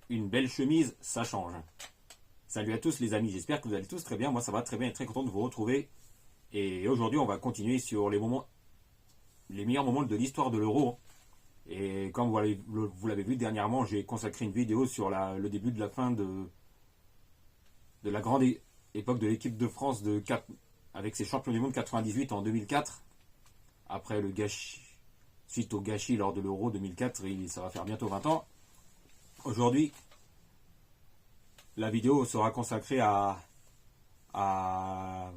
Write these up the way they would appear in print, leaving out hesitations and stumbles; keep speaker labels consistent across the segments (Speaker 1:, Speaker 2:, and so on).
Speaker 1: une belle chemise, ça change. Salut à tous les amis, j'espère que vous allez tous très bien. Moi ça va très bien et très content de vous retrouver. Et aujourd'hui on va continuer sur les meilleurs moments de l'histoire de l'Euro. Et comme vous l'avez vu dernièrement, j'ai consacré une vidéo sur le début de la fin de la grande époque de l'équipe de France avec ses champions du monde 98 en 2004. Après le gâchis, suite au gâchis lors de l'Euro 2004, ça va faire bientôt 20 ans. Aujourd'hui, la vidéo sera consacrée à la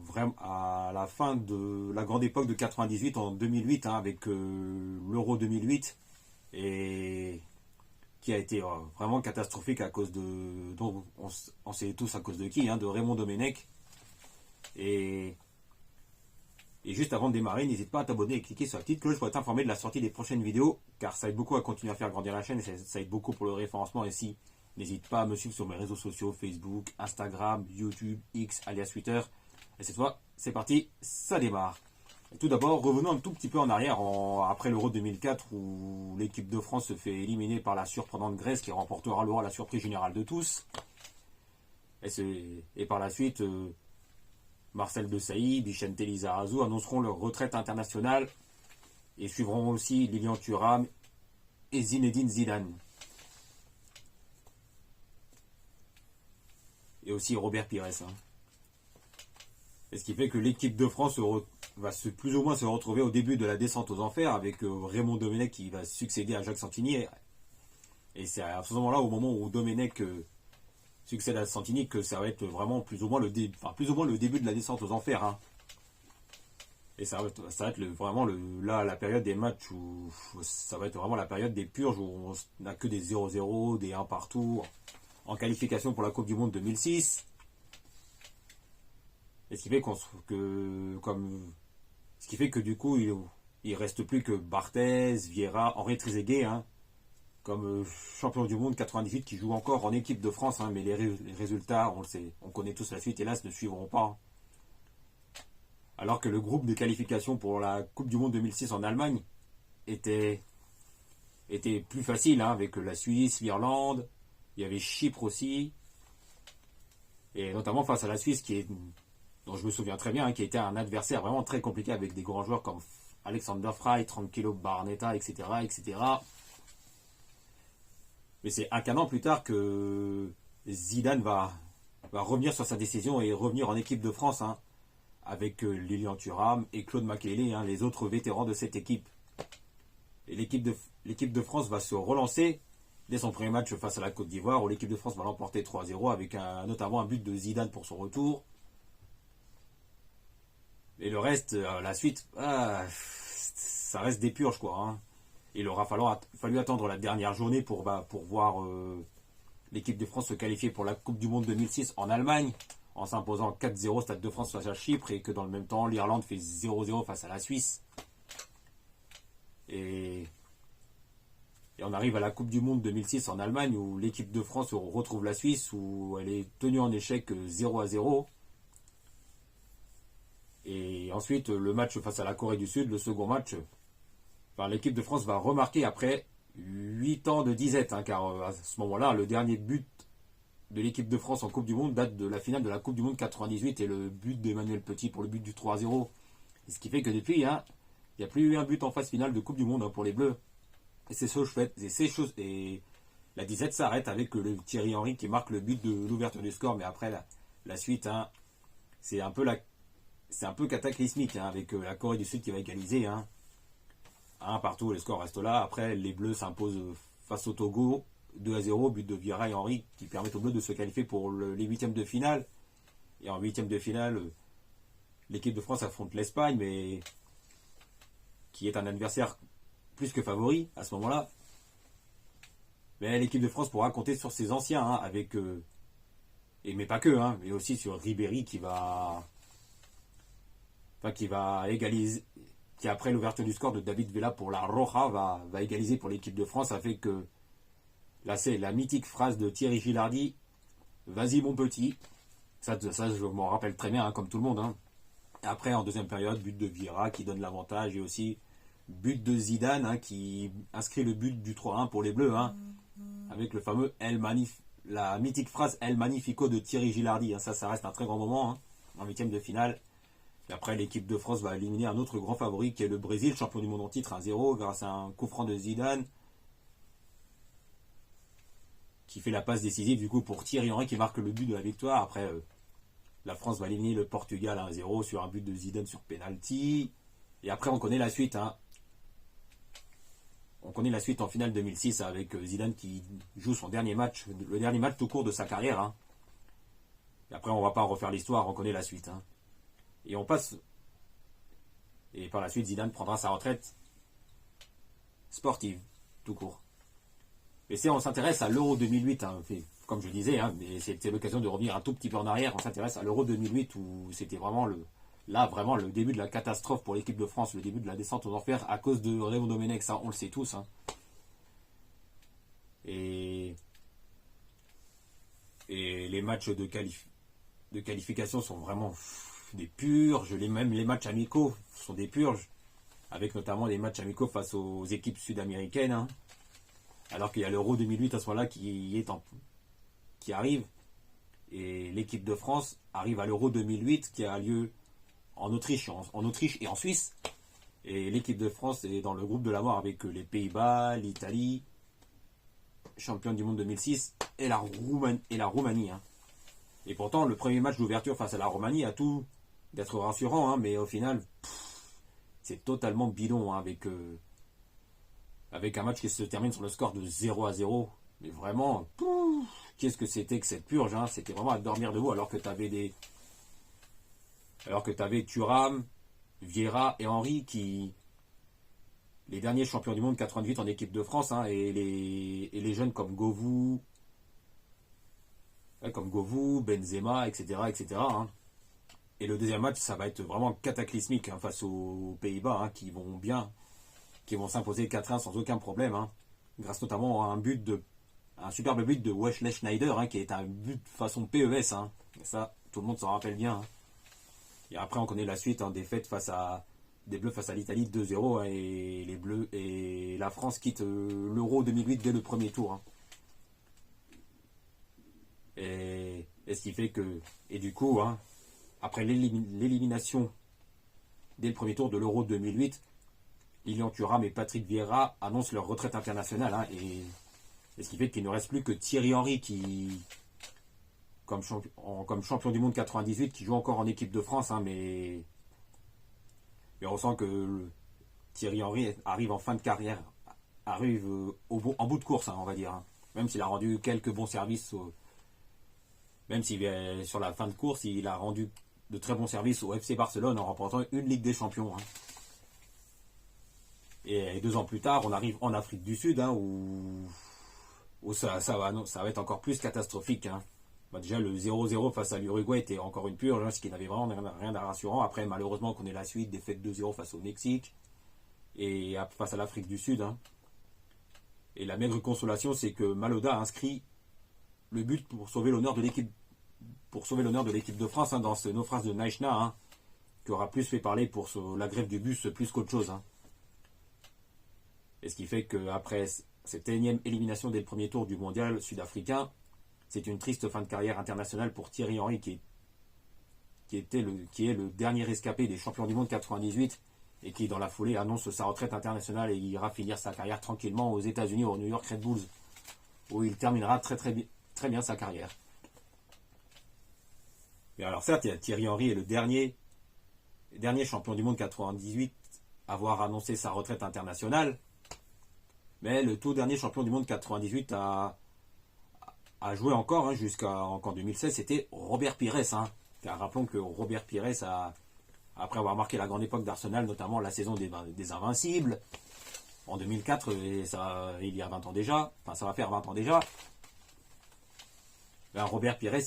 Speaker 1: fin de la grande époque de 98 en 2008, avec l'Euro 2008, et qui a été vraiment catastrophique à cause dont on sait tous à cause de qui, de Raymond Domenech. Et juste avant de démarrer, n'hésite pas à t'abonner et cliquer sur la petite cloche pour être informé de la sortie des prochaines vidéos, car ça aide beaucoup à continuer à faire grandir la chaîne et ça aide beaucoup pour le référencement. Et si, n'hésite pas à me suivre sur mes réseaux sociaux, Facebook, Instagram, YouTube, X, alias Twitter. Et cette fois, c'est parti, ça démarre. Et tout d'abord, revenons un tout petit peu en arrière, après l'Euro 2004, où l'équipe de France se fait éliminer par la surprenante Grèce, qui remportera l'Euro à la surprise générale de tous. Et par la suite... Marcel Desailly, Vicente Lizarazu annonceront leur retraite internationale et suivront aussi Lilian Thuram et Zinedine Zidane. Et aussi Robert Pires. Et ce qui fait que l'équipe de France va plus ou moins se retrouver au début de la descente aux enfers avec Raymond Domenech qui va succéder à Jacques Santini. Et c'est à ce moment-là, au moment où Domenech succède à Santini, que ça va être vraiment plus ou moins le début de la descente aux enfers. Et ça va être la période des matchs où ça va être vraiment la période des purges où on n'a que des 0-0, des 1 partout en qualification pour la Coupe du Monde 2006. Et ce qui fait que du coup il reste plus que Barthez, Vieira, Henri Trezeguet, comme champion du monde 98 qui joue encore en équipe de France, mais les résultats, on le sait, on connaît tous la suite, hélas, ne suivront pas. Alors que le groupe de qualification pour la Coupe du monde 2006 en Allemagne était plus facile, avec la Suisse, l'Irlande, il y avait Chypre aussi, et notamment face à la Suisse, dont je me souviens très bien, qui était un adversaire vraiment très compliqué avec des grands joueurs comme Alexander Frey, Tranquillo Barnetta, etc., etc. Mais c'est un an plus tard que Zidane va revenir sur sa décision et revenir en équipe de France, avec Lilian Thuram et Claude Makélélé, les autres vétérans de cette équipe. Et l'équipe de France va se relancer dès son premier match face à la Côte d'Ivoire, où l'équipe de France va l'emporter 3-0 avec notamment un but de Zidane pour son retour. Et le reste, la suite, ça reste des purges, quoi. Il aura fallu attendre la dernière journée pour voir l'équipe de France se qualifier pour la Coupe du Monde 2006 en Allemagne, en s'imposant 4-0 Stade de France face à Chypre, et que dans le même temps, l'Irlande fait 0-0 face à la Suisse. Et on arrive à la Coupe du Monde 2006 en Allemagne, où l'équipe de France retrouve la Suisse, où elle est tenue en échec 0-0. Et ensuite, le match face à la Corée du Sud, le second match... l'équipe de France va remarquer après 8 ans de disette, car à ce moment-là, le dernier but de l'équipe de France en Coupe du Monde date de la finale de la Coupe du Monde 98 et le but d'Emmanuel Petit pour le but du 3-0. Et ce qui fait que depuis, il n'y a plus eu un but en phase finale de Coupe du Monde pour les Bleus. Et la disette s'arrête avec le Thierry Henry qui marque le but de l'ouverture du score, mais après la suite, c'est un peu cataclysmique, avec la Corée du Sud qui va égaliser. 1 partout, le score reste là. Après, les Bleus s'imposent face au Togo, 2-0, but de Vieira et Henry qui permettent aux Bleus de se qualifier pour les huitièmes de finale. Et en huitièmes de finale, l'équipe de France affronte l'Espagne, mais qui est un adversaire plus que favori à ce moment-là. Mais l'équipe de France pourra compter sur ses anciens, mais pas que, mais aussi sur Ribéry qui va égaliser, qui après l'ouverture du score de David Villa pour la Roja va égaliser pour l'équipe de France. Ça fait que là c'est la mythique phrase de Thierry Gilardi, vas-y mon petit, ça je m'en rappelle très bien, comme tout le monde. Après en deuxième période, but de Vieira qui donne l'avantage, et aussi but de Zidane, qui inscrit le but du 3-1 pour les Bleus, avec le fameux la mythique phrase El Magnifico de Thierry Gilardi. Ça reste un très grand moment en huitième de finale. Et après, l'équipe de France va éliminer un autre grand favori qui est le Brésil, champion du monde en titre 1-0 grâce à un coup franc de Zidane qui fait la passe décisive du coup pour Thierry Henry qui marque le but de la victoire. Après, la France va éliminer le Portugal 1-0 sur un but de Zidane sur penalty. Et après, on connaît la suite. On connaît la suite en finale 2006 avec Zidane qui joue son dernier match, le dernier match tout court de sa carrière. Et après, on ne va pas refaire l'histoire, on connaît la suite. Et on passe. Et par la suite, Zidane prendra sa retraite sportive, tout court. Et si on s'intéresse à l'Euro 2008, comme je disais, mais c'était l'occasion de revenir un tout petit peu en arrière, on s'intéresse à l'Euro 2008 où c'était vraiment le début de la catastrophe pour l'équipe de France, le début de la descente aux enfers à cause de Raymond Domenech, ça on le sait tous. Et les matchs de qualification sont vraiment des purges, même les matchs amicaux sont des purges, avec notamment les matchs amicaux face aux équipes sud-américaines, alors qu'il y a l'Euro 2008 à ce moment-là qui arrive, et l'équipe de France arrive à l'Euro 2008 qui a lieu en Autriche et en Suisse, et l'équipe de France est dans le groupe de la mort avec les Pays-Bas, l'Italie, championne du monde 2006, et la Roumanie. Et pourtant, le premier match d'ouverture face à la Roumanie a tout d'être rassurant, mais au final, c'est totalement bidon avec un match qui se termine sur le score de 0-0. Mais vraiment, qu'est-ce que c'était que cette purge, C'était vraiment à dormir debout alors que tu avais Thuram, Vieira et Henry les derniers champions du monde 98 en équipe de France, et les jeunes comme Govou, Benzema, etc. Et le deuxième match, ça va être vraiment cataclysmique face aux Pays-Bas, qui vont s'imposer 4-1 sans aucun problème, grâce notamment à un superbe but de Wesley Sneijder, qui est un but façon PES, et ça, tout le monde s'en rappelle bien. Et après, on connaît la suite, défaite des Bleus face à l'Italie 2-0, et les Bleus et la France quittent l'Euro 2008 dès le premier tour. Et ce qui fait que, et du coup, après l'élimination dès le premier tour de l'Euro 2008, Lilian Thuram et Patrick Vieira annoncent leur retraite internationale, et ce qui fait qu'il ne reste plus que Thierry Henry qui, comme champion du monde 98, qui joue encore en équipe de France, mais on sent que Thierry Henry arrive en fin de carrière, arrive en bout de course, on va dire, même s'il a rendu quelques bons services, même s'il est sur la fin de course, il a rendu de très bons services au FC Barcelone en remportant une Ligue des Champions. Et 2 ans plus tard, on arrive en Afrique du Sud, où ça va être encore plus catastrophique. Déjà, le 0-0 face à l'Uruguay était encore une purge, ce qui n'avait vraiment rien de rassurant. Après, malheureusement, on connaît la suite, défaite 2-0 face au Mexique et face à l'Afrique du Sud. Et la maigre consolation, c'est que Maloda a inscrit le but pour sauver l'honneur de l'équipe de France, dans ce naufrage de Naïchna, qui aura plus fait parler pour la grève du bus plus qu'autre chose. Et ce qui fait qu'après cette énième élimination dès le premier tour du mondial sud-africain, c'est une triste fin de carrière internationale pour Thierry Henry, qui est le dernier rescapé des champions du monde 98, et qui dans la foulée annonce sa retraite internationale et ira finir sa carrière tranquillement aux États-Unis, au New York Red Bulls, où il terminera très très bien sa carrière. Mais alors certes, Thierry Henry est le dernier champion du monde 98 à avoir annoncé sa retraite internationale, mais le tout dernier champion du monde 98 a joué encore jusqu'en 2016, c'était Robert Pires. Car rappelons que Robert Pires, après avoir marqué la grande époque d'Arsenal, notamment la saison des Invincibles, en 2004, et ça, il y a 20 ans déjà, ça va faire 20 ans déjà, Robert Pires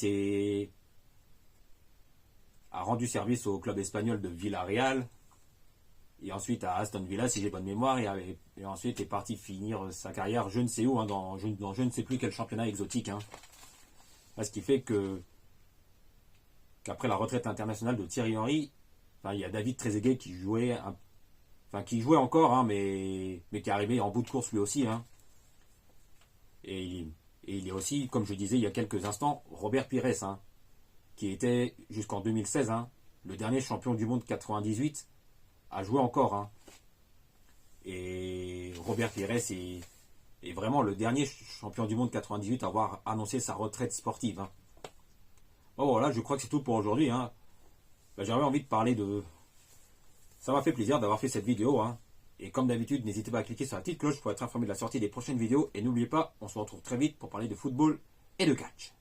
Speaker 1: a rendu service au club espagnol de Villarreal, et ensuite à Aston Villa, si j'ai bonne mémoire, et ensuite est parti finir sa carrière je ne sais où, dans je ne sais plus quel championnat exotique. Ce qui fait qu'après la retraite internationale de Thierry Henry, il y a David Trezeguet qui jouait encore, mais qui est arrivé en bout de course lui aussi. Et il y a aussi, comme je disais il y a quelques instants, Robert Pires, hein, qui était jusqu'en 2016, hein, le dernier champion du monde 98, a joué encore. Hein. Et Robert Pires est vraiment le dernier champion du monde 98 à avoir annoncé sa retraite sportive. Hein. Bon voilà, je crois que c'est tout pour aujourd'hui. Hein. Ben, j'avais envie de parler de... Ça m'a fait plaisir d'avoir fait cette vidéo. Hein. Et comme d'habitude, n'hésitez pas à cliquer sur la petite cloche pour être informé de la sortie des prochaines vidéos. Et n'oubliez pas, on se retrouve très vite pour parler de football et de catch.